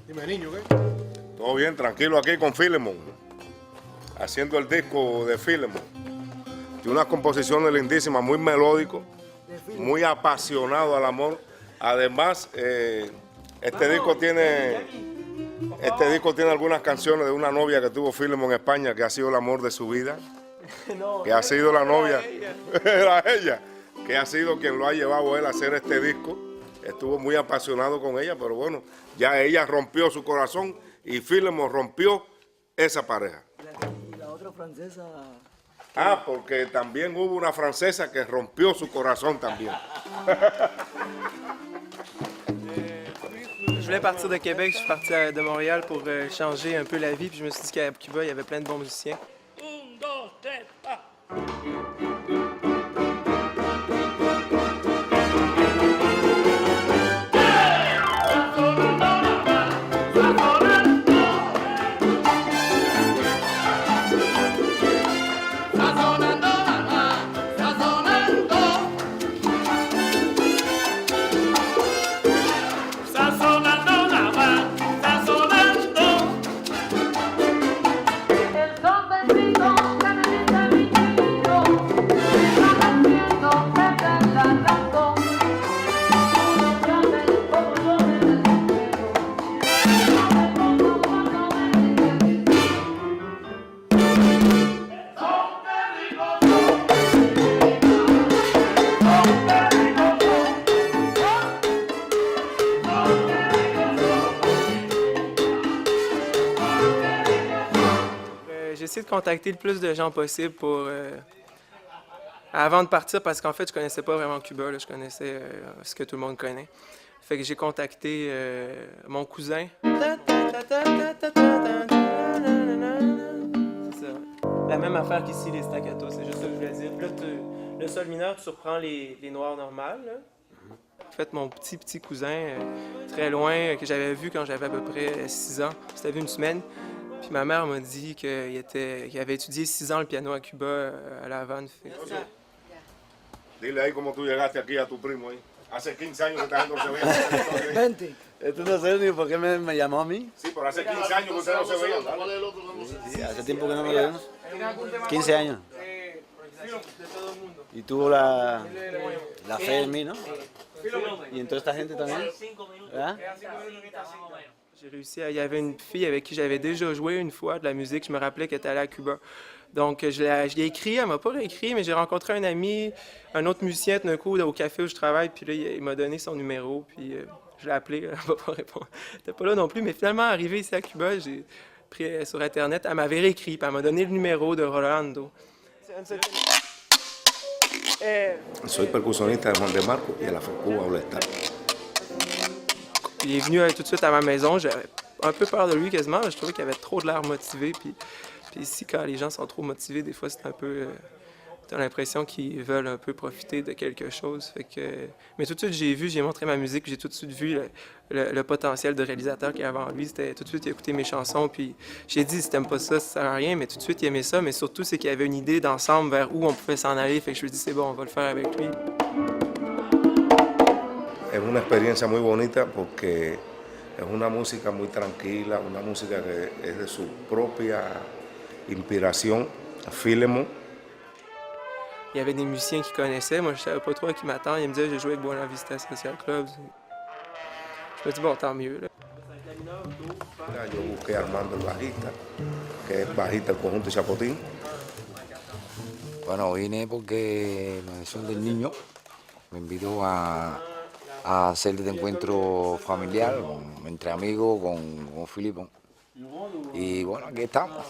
Dime, niño, ¿qué? Todo bien, tranquilo aquí con Filemon, haciendo el disco de Filemon. Tiene unas composiciones lindísimas, muy melódico, muy apasionado al amor. Además, este disco tiene algunas canciones de una novia que tuvo Filemon en España, que ha sido el amor de su vida, que ha sido la novia, era ella, que ha sido quien lo ha llevado a él a hacer este disco. Estuvo muy apasionado con ella, pero bueno, ya ella rompió su corazón y Filemon rompió esa pareja. ¿Y la otra francesa? Ah, porque también hubo una francesa que rompió su corazón también. Je voulais partir de Québec, je suis parti de Montréal pour changer un peu la vie, puis je me suis dit qu'à Cuba, il y avait plein de bons musiciens. 1, 2, 3, va! J'ai essayé de contacter le plus de gens possible pour avant de partir, parce qu'en fait, je connaissais pas vraiment Cuba, là, je connaissais ce que tout le monde connaît. Fait que j'ai contacté mon cousin. C'est ça. La même affaire qu'ici, les staccatos, c'est juste ça que je voulais dire. Puis là, le sol mineur, tu reprends les noirs normales. Là. En fait, mon petit cousin, très loin, que j'avais vu quand j'avais à peu près 6 ans, c'était vu une semaine. Puis ma mère m'a dit qu'il avait étudié 6 ans le piano à Cuba, à La Havane. Dile ahí cómo tú llegaste aquí a tu primo ahí. Hace 15 años que esta gente no se veía. 20. Tú no sabes ni por qué me llamó a mí. Sí, pero hace 15 años que ustedes no se veían. Sí, hace tiempo que no me vemos. 15 años. Y tuvo la fe en mí, ¿no? Y en toda esta gente también. ¿Verdad? J'ai réussi il y avait une fille avec qui j'avais déjà joué une fois de la musique, je me rappelais qu'elle était allée à Cuba. Donc je l'ai écrit, elle m'a pas réécrit, mais j'ai rencontré un ami, un autre musicien d'un coup au café où je travaille, puis là il m'a donné son numéro, puis je l'ai appelé, elle m'a pas répondu. Elle était pas là non plus, mais finalement arrivé ici à Cuba, j'ai pris sur internet, elle m'avait réécrit, puis elle m'a donné le numéro de Rolando. Soy percusionista de Juan de Marco y de la Cuba All Star. Il est venu tout de suite à ma maison, j'avais un peu peur de lui quasiment, je trouvais qu'il avait trop de l'air motivé, puis ici, quand les gens sont trop motivés, des fois, c'est un peu... t'as l'impression qu'ils veulent un peu profiter de quelque chose. Fait que... Mais tout de suite, j'ai montré ma musique, j'ai tout de suite vu le potentiel de réalisateur qu'il y avait en lui. C'était tout de suite, il a écouté mes chansons, puis j'ai dit, si t'aimes pas ça sert à rien, mais tout de suite, il aimait ça, mais surtout, c'est qu'il y avait une idée d'ensemble vers où on pouvait s'en aller. Fait que je lui ai dit, c'est bon, on va le faire avec lui. Es una experiencia muy bonita porque es una música muy tranquila, una música que es de su propia inspiración, Filemon. Il y avait des musiciens qui connaissaient, moi je savais pas trop à qui m'attendre. Il me disait, j'ai joué avec Buena Vista Social Club. Je me dis, bon, tant mieux. Là. Yo busqué a Armando el bajista, que es bajista del conjunto Chapotín. Bueno, vine porque la Asociación del Niño me invitó a hacer este encuentro familiar entre amigos con Filemon. Y bueno, aquí estamos,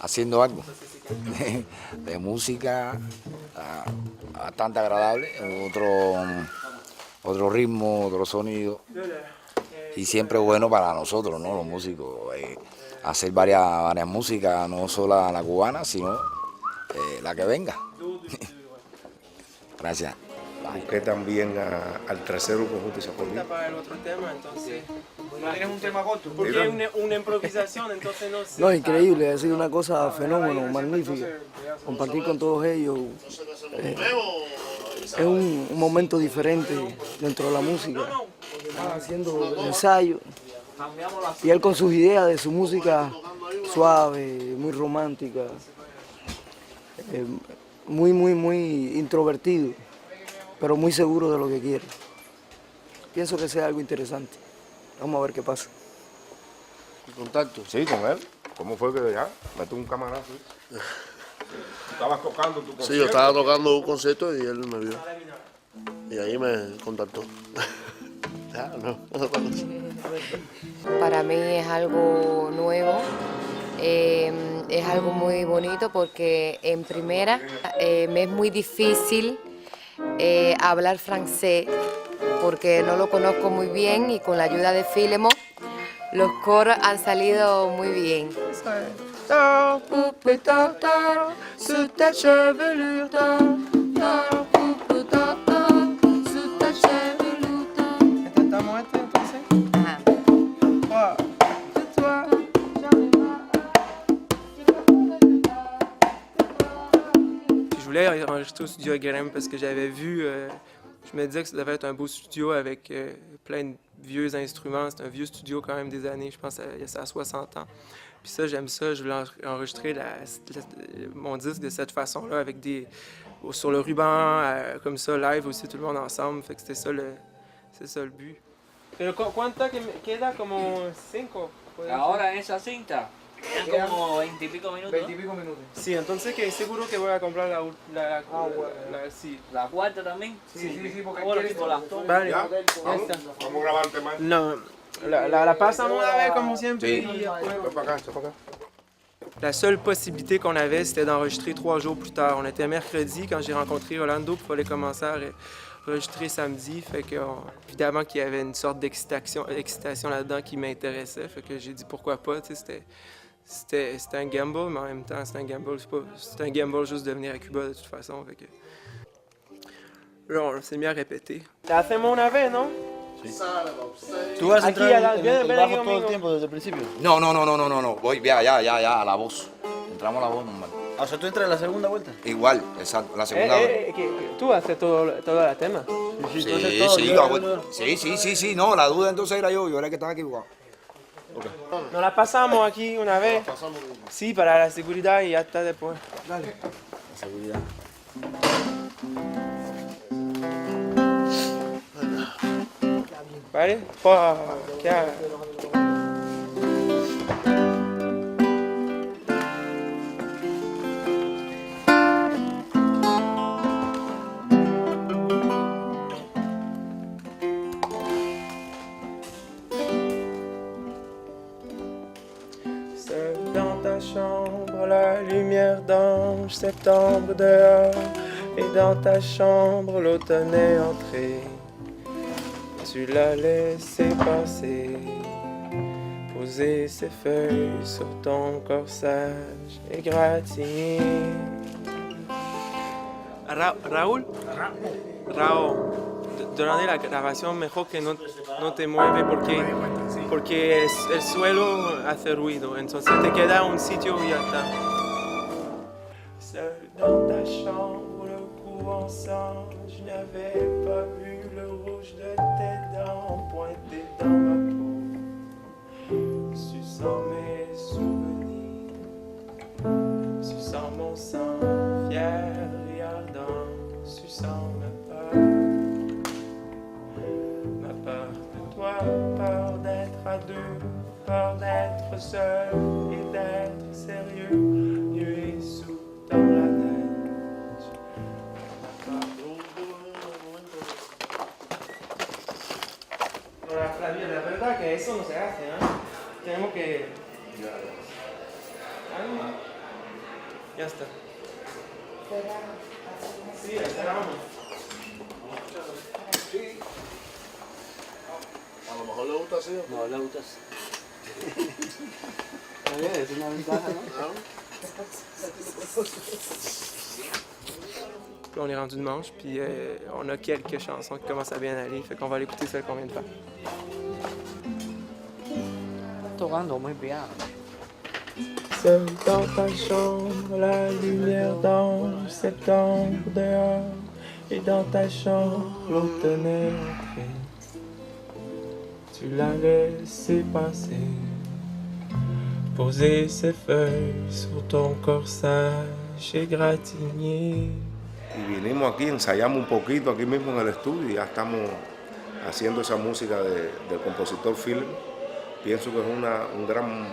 haciendo algo de música bastante agradable, otro ritmo, otro sonido. Y siempre bueno para nosotros, ¿no? Los músicos, hacer varias músicas, no solo la cubana, sino la que venga. Gracias. Busqué también al tercero conjunto y Zapolín. Para el otro tema, entonces. ¿Tienes un tema corto? Porque es una improvisación, entonces no sé. No, increíble, ha sido una cosa fenómeno, magnífica. Compartir con todos ellos es un momento diferente dentro de la música. Están haciendo ensayo y él con sus ideas de su música suave, muy romántica, muy introvertido, pero muy seguro de lo que quiere. Pienso que sea algo interesante. Vamos a ver qué pasa. ¿Contacto? Sí, con él. ¿Cómo fue que ya? Metió un camarazo. ¿Estabas tocando tu concierto? Sí, yo estaba tocando un concierto y él me vio. Y ahí me contactó. Ya, no. Para mí es algo nuevo, es algo muy bonito porque en primera me es muy difícil hablar francés porque no lo conozco muy bien y con la ayuda de Filemon los coros han salido muy bien. ¿Intentamos este entonces? Ajá. Je voulais enregistrer au studio Graham parce que j'avais vu, je me disais que ça devait être un beau studio avec plein de vieux instruments. C'est un vieux studio quand même des années, je pense il y a ça à 60 ans. Puis ça, j'aime ça, je voulais enregistrer mon disque de cette façon-là avec sur le ruban, comme ça, live aussi, tout le monde ensemble. Fait que c'est ça le but. Pero ¿cuánto queda? Como 5. Ahora en esa cinta quedan como 20 y pico minutos. 20 y pico minutos. Sí, entonces que seguro que voy a comprar sí. La cuarta también. Sí, porque Ahora tipo las tomas. Vale, ¿Ya? Vamos, vamos a grabarte más. No, la pasamos una vez como siempre. Sí. Y después- Ven para acá, ven para acá. La seule possibilité qu'on avait, c'était d'enregistrer 3 jours plus tard. On était mercredi quand j'ai rencontré Rolando, puis il fallait commencer à enregistrer samedi. Fait que, évidemment qu'il y avait une sorte d'excitation là-dedans qui m'intéressait. Fait que j'ai dit pourquoi pas, tu sais, c'était un gamble, mais en même temps, c'est un gamble juste de venir à Cuba de toute façon. Fait que... Là, on s'est mis à répéter. T'as fait mon navet, non? ¿Tú vas a Aquí, entrar ven, el ven bajo aquí todo el conmigo. tiempo desde el principio? No. Voy ya, a la voz. Entramos a la voz normal. O sea, ¿tú entras en la segunda vuelta? Igual, exacto, la segunda vez. Tú haces todo el tema. Sí, no, la duda entonces era yo era que estaba equivocado. Nos la pasamos aquí una vez. Sí, para la seguridad y ya está después. La seguridad. Vale? 3, 4. Seul dans ta chambre, la lumière d'ange, septembre dehors, et dans ta chambre, l'automne est entré. Tu l'as laissé passer, poser ses feuilles sur ton corsage égratigné. Raúl, durante la grabación mejor que no te mueves porque el suelo hace ruido, entonces te queda un sitio y ya está. Seul dans ta chambre, le courant sang, je n'avais pas vu le rouge de tes dents pointé dans ma peau, suçant mes souvenirs, suçant mon sang fier et ardent, suçant ma peur de toi, peur d'être à deux, peur d'être seul et d'être sérieux, nu et sous dans la neige. La verdad que eso no se hace, ¿no? Tenemos que... Ya está. Sí, cerramos. A lo mejor le gusta así. No, le gustas. Está bien, es una ventaja, ¿no? puis on est rendu dimanche, puis on a quelques chansons qui commencent à bien aller, fait qu'on va aller écouter celle qu'on vient de faire. Tocando muy bien. Seul dans ta chambre, la lumière dans septembre dehors, et dans ta chambre, l'automne est entré. Tu l'as laissé passer, poser ses feuilles sur ton corsage égratigné. Y vinimos aquí, ensayamos un poquito aquí mismo en el estudio y ya estamos haciendo esa música del compositor Philip. Pienso que es un gran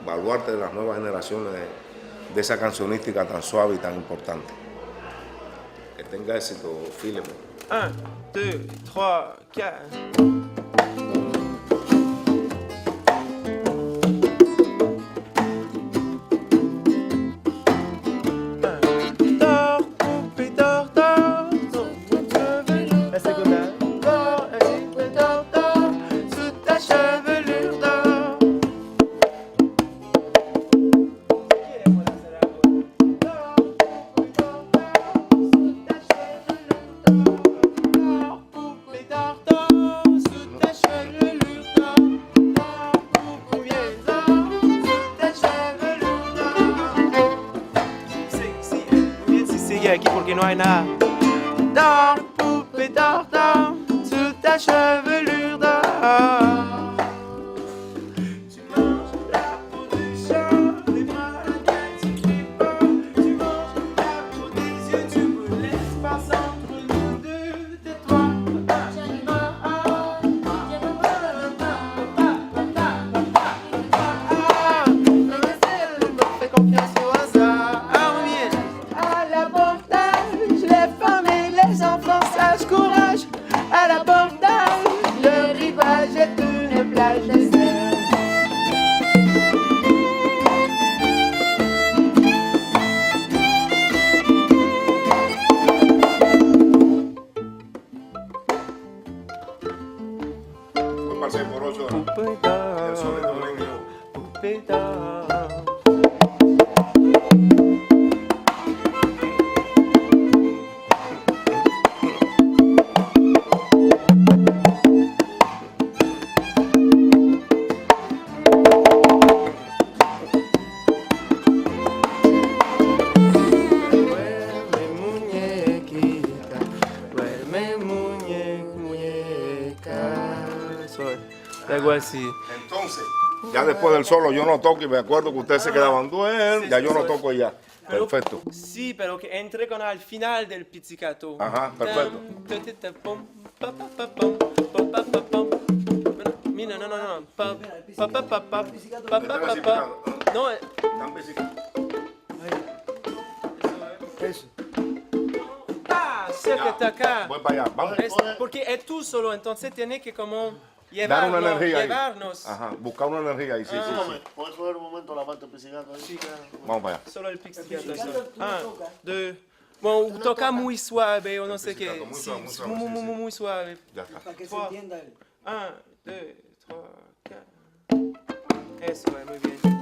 baluarte de las nuevas generaciones de esa cancionística tan suave y tan importante. Que tenga éxito, Philip. 1, 2, 3, 4. Aquí porque no hay nada. Dors, poupée, dors, dors, sous ta chevelure d'or. Tu manges la peau du chat, les bras, la tête, tu cries pas. Tu manges la peau des yeux, tu me laisses passer entre nous deux. Tais-toi. Fais confiance au hasard. Courage à l'abordage, le rivage est une plage déserte. Yo pasé por 8 horas. El sol es domingo. Algo así. Entonces, ya después del solo yo no toco y me acuerdo que ustedes se quedaban duermen, ya yo no toco ya. Perfecto. Sí, pero que entre con al final del pizzicato. Ajá, perfecto. Mira, no. No, Eso. acércate acá. Voy para allá, vamos. Porque es tú solo, entonces tienes que como Dar una energía ahí. llevarnos. Ajá, buscar una energía ahí, sí, sí, sí. ¿Puedes coger un momento la parte pizzicato ahí? Sí, claro. Vamos para allá. Solo el pizzicato. 1, 2. Bueno, toca muy suave o no sé qué. Pizzicato, muy suave, muy Sí, suave, sí, sí. muy suave. Ya está. Para que se entienda él. 1, 2, 3, 4. Eso es, muy bien.